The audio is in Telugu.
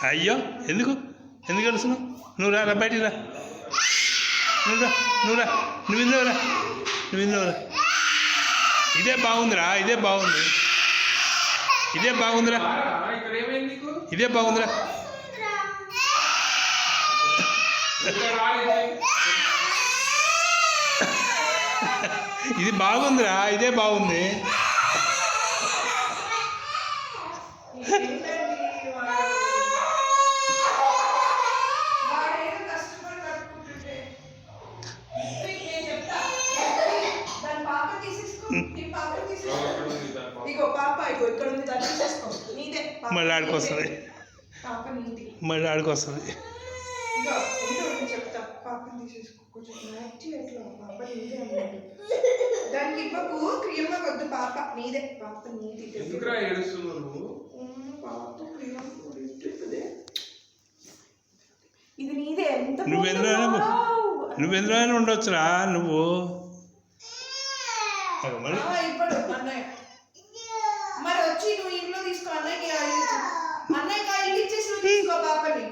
అయ్యో ఎందుకు ఎందుకు వెళ్తున్నావు? నువ్వు రా బయటికి రా, నువ్వు రా నువ్వు ఇందులో రా. ఇదే బాగుందిరా, ఇదే బాగుందిరా, ఇదే బాగుందిరా. ఇది బాగుందిరా, ఇదే బాగుంది. మళ్ళీ ఆడుకొస్తుంది, మళ్ళీ ఆడుకొస్తుంది. దానికి ఇవ్వకు, క్రియం వద్దు, పాప నీదే, పాప నీది. ఇది నీదే. నువ్వెందులో ఉండొచ్చురా నువ్వు. ఇప్పుడు అన్నయ్య మరి వచ్చి నువ్వు ఇంట్లో తీసుకో, అన్నయ్యకి ఇల్లు ఇచ్చేసి తీసుకో పాపని.